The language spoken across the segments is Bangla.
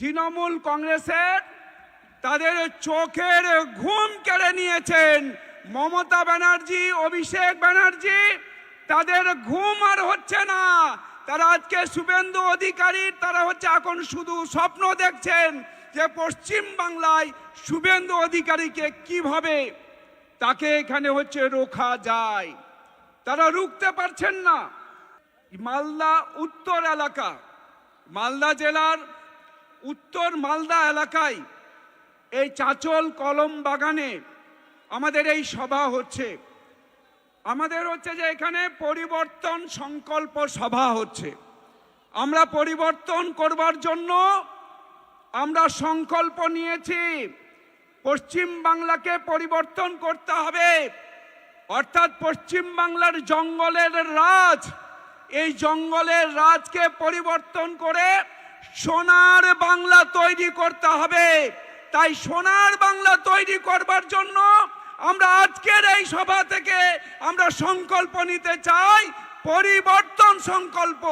তৃণমূল কংগ্রেসের তাদের চোখের ঘুম কেড়ে নিয়েছেন মমতা ব্যানার্জি, অভিষেক ব্যানার্জি। তাদের ঘুম আর হচ্ছে না। তারা আজকে শুভেন্দু অধিকারী, তারা হচ্ছে এখন শুধু স্বপ্ন দেখছেন যে পশ্চিম বাংলায় শুভেন্দু অধিকারীকে কিভাবে তাকে এখানে হচ্ছে রোখা যায়। তারা রুখতে পারছেন না। মালদা উত্তর এলাকা, মালদা জেলার উত্তর মালদা এলাকায় এই চাঁচল কলম বাগানে আমাদের এই সভা হচ্ছে। আমাদের হচ্ছে যে এখানে পরিবর্তন সংকল্প সভা হচ্ছে। আমরা পরিবর্তন করবার জন্য আমরা সংকল্প নিয়েছি। পশ্চিম বাংলাকে পরিবর্তন করতে হবে, অর্থাৎ পশ্চিম বাংলার জঙ্গলের রাজ, এই জঙ্গলের রাজকে পরিবর্তন করে সোনার বাংলা তৈরি করতে হবে। তাই সোনার বাংলা তৈরি করবার জন্য আমরা আজকের এই সভা থেকে আমরা সংকল্প নিতে চাই, পরিবর্তন সংকল্প।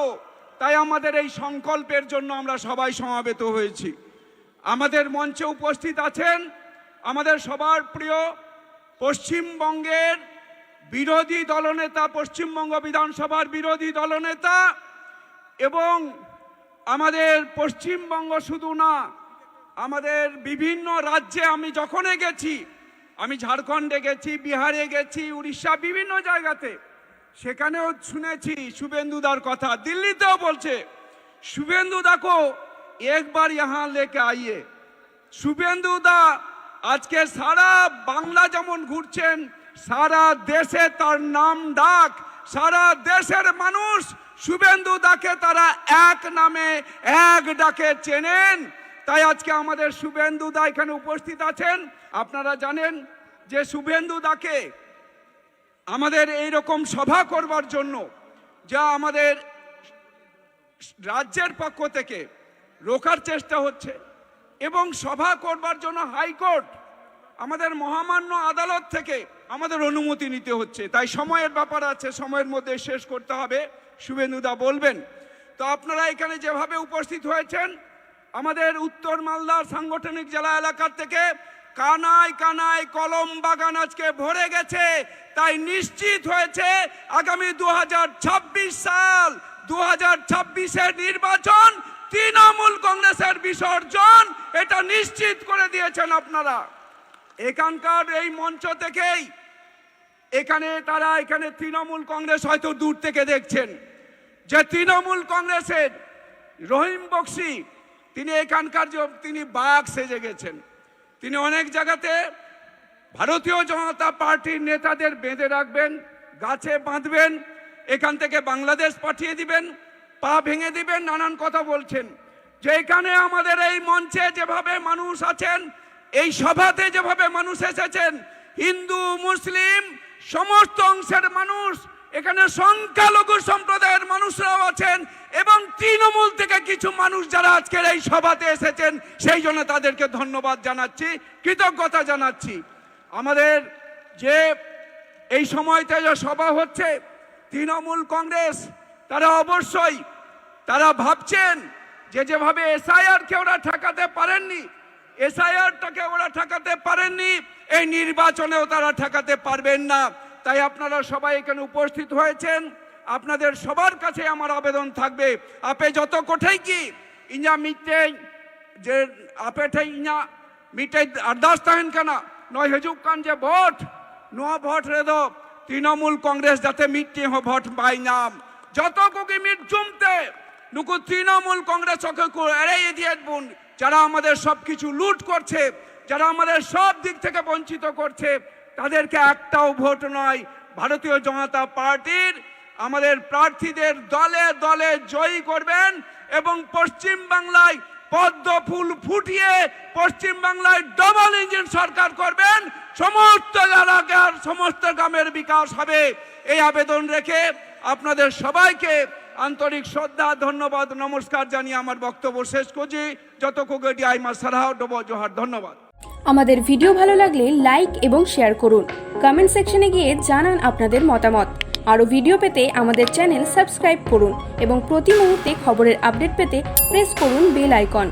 তাই আমাদের এই সংকল্পের জন্য আমরা সবাই সমবেত হয়েছি। আমাদের মঞ্চে উপস্থিত আছেন আমাদের সবার প্রিয় পশ্চিমবঙ্গের বিরোধী দলনেতা, পশ্চিমবঙ্গ বিধানসভার বিরোধী দলনেতা, এবং আমাদের পশ্চিমবঙ্গ শুধু না, আমাদের বিভিন্ন রাজ্যে আমি যখনই গেছি, আমি ঝাড়খণ্ডে গেছি, বিহারে গেছি, উড়িষ্যা, বিভিন্ন জায়গাতে, সেখানেও শুনেছি শুভেন্দুদার কথা। দিল্লিতেও বলছে শুভেন্দুদা को एक बार यहाँ लेके आइए। শুভেন্দুদা আজকে সারা বাংলা যেমন ঘুরছেন, সারা দেশে তার নাম ডাক, সারা দেশের মানুষ শুভেন্দুদাকে তারা এক নামে এক ডাকে চেনেন। তাই আজকে আমাদের শুভেন্দুদা এখানে উপস্থিত আছেন। আপনারা জানেন যে শুভেন্দুদাকে আমাদের এই রকম সভা করবার জন্য যা আমাদের রাজ্যের পক্ষ থেকে রোকার চেষ্টা হচ্ছে, এবং সভা করবার জন্য হাইকোর্ট, আমাদের মহামান্য আদালত থেকে আমাদের অনুমতি নিতে হচ্ছে। তাই সময়ের ব্যাপার আছে, সময়ের মধ্যে শেষ করতে হবে। শুভেন্দুদা বলবেন। তো আপনারা এখানে যেভাবে উপস্থিত হয়েছেন, আমাদের উত্তর মালদার সাংগঠনিক জেলা এলাকার থেকে কানায় কানায় কলম বাগান আজকে ভরে গেছে। তাই নিশ্চিত হয়েছে আগামী 2026 সাল, 2026-এর নির্বাচন তৃণমূল কংগ্রেসের বিসর্জন, এটা নিশ্চিত করে দিয়েছেন আপনারা। এখানকার এই মঞ্চ থেকেই এখানে তৃণমূল কংগ্রেস হয়তো দূর থেকে দেখছেন যে তৃণমূল কংগ্রেসের রহিম বক্সি, তিনি এখানকার তিনি বাঘ সেজে গেছেন। তিনি অনেক জায়গাতে ভারতীয় জনতা পার্টির নেতাদের বেঁধে রাখবেন, গাছে বাঁধবেন, এখান থেকে বাংলাদেশ পাঠিয়ে দিবেন, পা ভেঙে দিবেন, নানান কথা বলছেন। যে এখানে আমাদের এই মঞ্চে যেভাবে মানুষ আছেন, এই সভাতে যেভাবে মানুষ এসেছেন, হিন্দু মুসলিম সমস্ত অংশের মানুষ, এখানে সংখ্যালঘু সম্প্রদায়ের মানুষরাও আছেন, এবং তৃণমূল থেকে কিছু মানুষ যারা আজকের এই সভাতে এসেছেন, সেই জন্য তাদেরকে ধন্যবাদ জানাচ্ছি, কৃতজ্ঞতা জানাচ্ছি। আমাদের যে এই সময়তে যে সভা হচ্ছে, তৃণমূল কংগ্রেস তারা অবশ্যই তারা ভাবছেন যে যেভাবে এসআইআরকে ওরা ঠেকাতে পারেননি, এসআইআরটাকে ওরা ঠেকাতে পারেননি, এই নির্বাচনেও তারা ঠেকাতে পারবেন না। তাই আপনারা সবাই এখানে উপস্থিত হয়েছেন। আপনাদের সবার কাছে আমার আবেদন থাকবে, আপে যত কোঠাই কি ইঞ্জা মিটে যে আপে ঠাই ইঞ্জা মিটে আরদাস তাহেন কানা নয় হেজুক কান যে ভোট নোয়া ভোট রেদো তৃণমূল কংগ্রেস যাতে মিটে হো ভোট পাই নাম যত কোকি মিট জুমতে নুকু তৃণমূল কংগ্রেস ওকে এড়িয়ে দিয়ে বোন, যারা আমাদের সবকিছু লুট করছে, যারা আমাদের সব দিক থেকে বঞ্চিত করছে, তাদেরকে একটাও ভোট নয়, ভারতীয় জনতা পার্টির আমাদের প্রার্থীদের দলে দলে জয়ী করবেন, এবং পশ্চিম বাংলায় পদ্ম ফুল ফুটিয়ে পশ্চিম বাংলায় ডবল ইঞ্জিন সরকার করবেন, সমস্ত এলাকার সমস্ত গ্রামের বিকাশ হবে। এই আবেদন রেখে আপনাদের সবাইকে আন্তরিক শ্রদ্ধা, ধন্যবাদ, নমস্কার জানিয়ে আমার বক্তব্য শেষ করছি। যত কোগেডি আইমা সারাও ডব জোহার, ধন্যবাদ। আমাদের ভিডিও ভালো লাগলে লাইক এবং শেয়ার করুন। কমেন্ট সেকশনে গিয়ে জানান আপনাদের মতামত। আরও ভিডিও পেতে আমাদের চ্যানেল সাবস্ক্রাইব করুন এবং প্রতি মুহূর্তে খবরের আপডেট পেতে প্রেস করুন বেল আইকন।